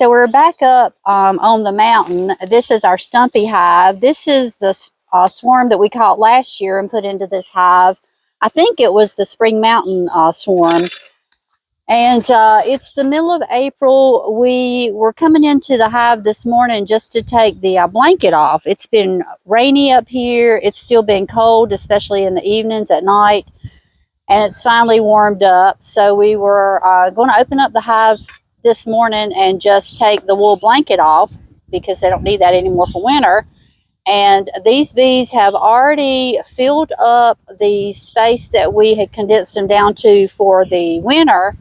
So we're back up on the mountain. This is our Stumpy hive. This is the swarm that we caught last year and put into this hive. I think it was the Spring Mountain swarm. And it's the middle of April. We were coming into the hive this morning just to take the blanket off. It's been rainy up here. It's still been cold, especially in the evenings at night. And it's finally warmed up. So we were going to open up the hive this morning and just take the wool blanket off because they don't need that anymore for winter. And these bees have already filled up the space that we had condensed them down to for the winter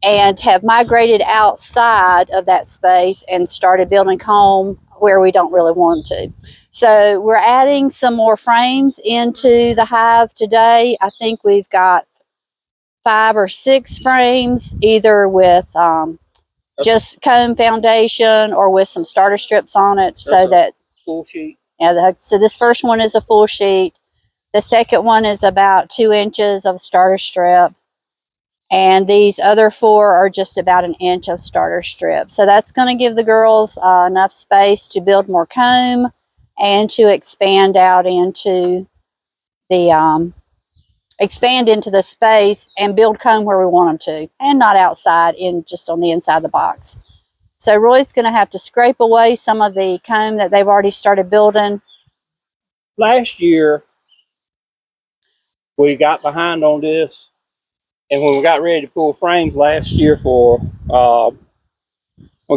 and have migrated outside of that space and started building comb where we don't really want to. So we're adding some more frames into the hive today. I think we've got 5 or 6 frames, either with just comb foundation or with some starter strips on it. So that full sheet. Yeah, so this first one is a full sheet. The second one is about 2 inches of starter strip. And these other 4 are just about 1 inch of starter strip. So that's going to give the girls enough space to build more comb and to expand out into the space and build comb where we want them to, and not outside, just on the inside of the box. So Roy's going to have to scrape away some of the comb that they've already started building. Last year, we got behind on this, and when we got ready to pull frames last year we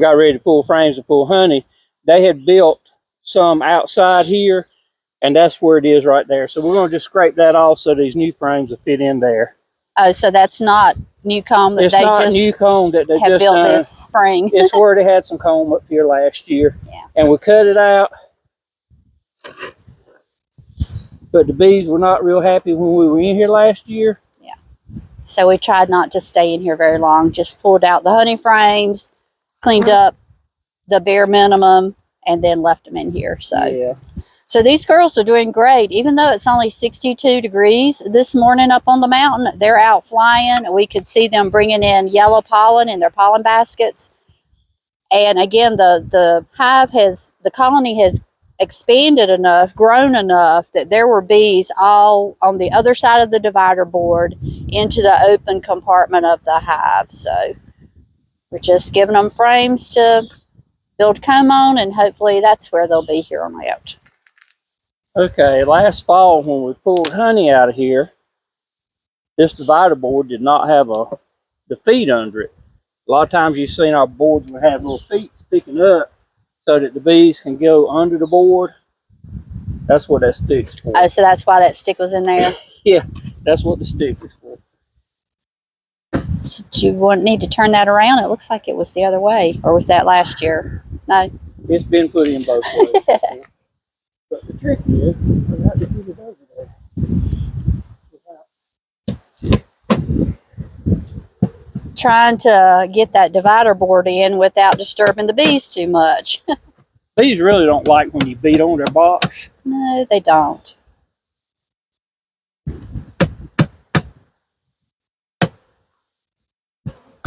got ready to pull frames and pull honey, they had built some outside here, and that's where it is right there. So we're going to just scrape that off so these new frames will fit in there. Oh, so that's not new comb that it's they not just new comb that they have just built this spring. It's where they had some comb up here last year. Yeah. And we cut it out. But the bees were not real happy when we were in here last year. Yeah. So we tried not to stay in here very long. Just pulled out the honey frames, cleaned up the bare minimum, and then left them in here. So yeah. So these girls are doing great. Even though it's only 62 degrees this morning up on the mountain, they're out flying. We could see them bringing in yellow pollen in their pollen baskets. And again, the colony has expanded enough, grown enough, that there were bees all on the other side of the divider board into the open compartment of the hive. So we're just giving them frames to build comb on, and hopefully that's where they'll be here on out. Okay, last fall when we pulled honey out of here, this divider board did not have the feet under it. A lot of times you've seen our boards will have little feet sticking up so that the bees can go under the board. That's what that stick's for. Oh, so that's why that stick was in there? Yeah, that's what the stick is for. So do you need to turn that around? It looks like it was the other way. Or was that last year? No? It's been put in both ways. But the trick is, we have to put it over there. Trying to get that divider board in without disturbing the bees too much. Bees really don't like when you beat on their box. No, they don't.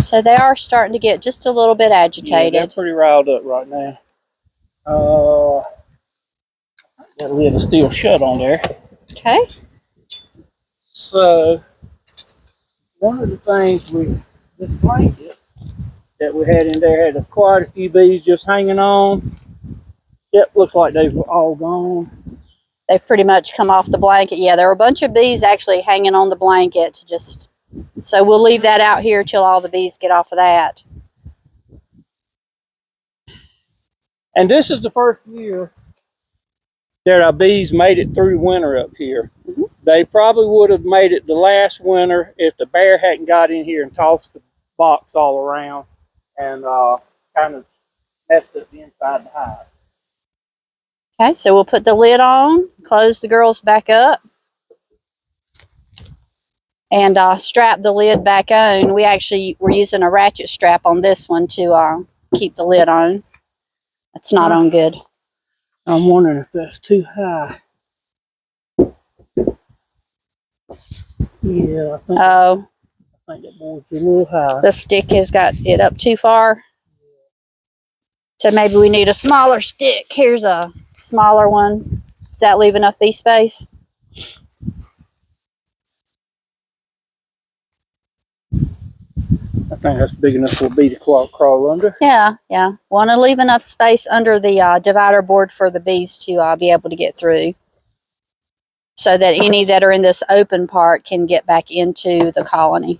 So they are starting to get just a little bit agitated. Yeah, they're pretty riled up right now. That lid is still shut on there. Okay. So, one of the things this blanket that we had in there had quite a few bees just hanging on. Yep, looks like they've all gone. They've pretty much come off the blanket. Yeah, there were a bunch of bees actually hanging on the blanket. So we'll leave that out here till all the bees get off of that. And this is the first year that our bees made it through winter up here. Mm-hmm. They probably would have made it the last winter if the bear hadn't got in here and tossed the box all around and kind of messed up the inside of the hive. Okay, so we'll put the lid on, close the girls back up, and strap the lid back on. We're using a ratchet strap on this one to keep the lid on. It's not on good. I'm wondering if that's too high. Yeah, I think that board's a little high. The stick has got it up too far. So maybe we need a smaller stick. Here's a smaller one. Does that leave enough bee space? I think that's big enough for a bee to crawl under. Yeah. Want to leave enough space under the divider board for the bees to be able to get through, so that any that are in this open part can get back into the colony.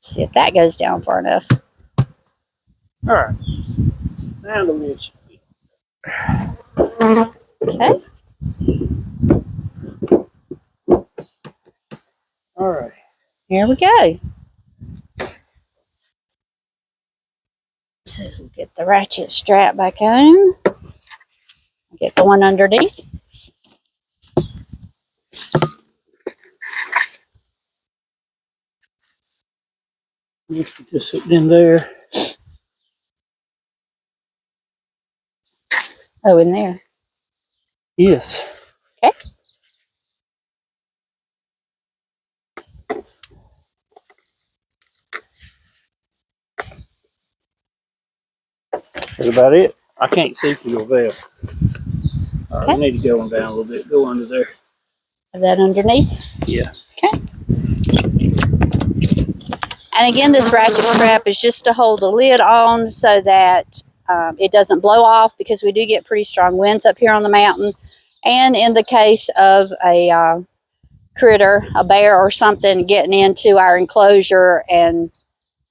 See if that goes down far enough. All right. Now the lid. Okay. All right. Here we go. So get the ratchet strap back on. Get the one underneath. Just sitting in there. Oh, in there. Yes. Okay. That's about it. I can't see through your veil. All right, Okay. we need to go on down a little bit. Go under there. Have that underneath. Yeah. Okay. And again, this ratchet strap is just to hold the lid on so that it doesn't blow off, because we do get pretty strong winds up here on the mountain. And in the case of a critter, a bear or something, getting into our enclosure and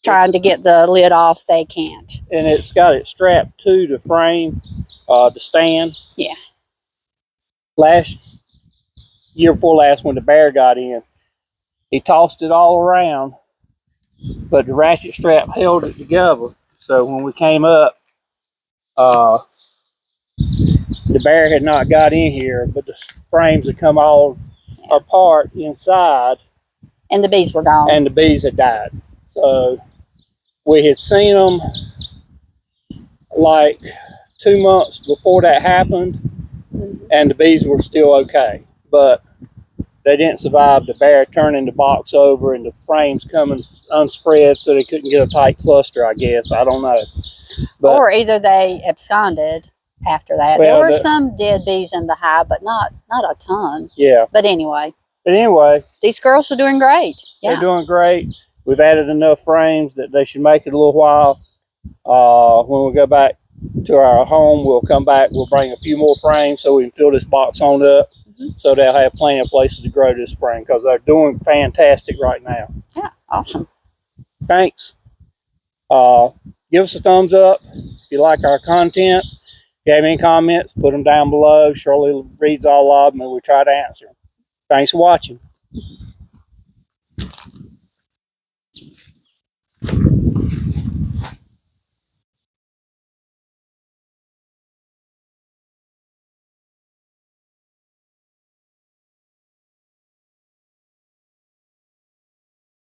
trying to get the lid off, they can't. And it's got it strapped to the frame, the stand. Yeah. Last year before last, when the bear got in, he tossed it all around, but the ratchet strap held it together. So when we came up, the bear had not got in here, but the frames had come all apart inside, And the bees were gone. and the bees had died. So we had seen them like 2 months before that happened, and the bees were still okay, but they didn't survive the bear turning the box over and the frames coming unspread, so they couldn't get a tight cluster, I guess. I don't know. But, or either they absconded after that. Well, there were some dead bees in the hive, but not a ton. yeah. But anyway, These girls are doing great. Yeah. They're doing great. We've added enough frames that they should make it a little while. When we go back to our home, we'll come back. We'll bring a few more frames so we can fill this box on up. So they'll have plenty of places to grow this spring, because they're doing fantastic right now. Yeah, awesome. Thanks. Give us a thumbs up if you like our content. If you have any comments, put them down below. Shirley reads all of them, and we try to answer them. Thanks for watching.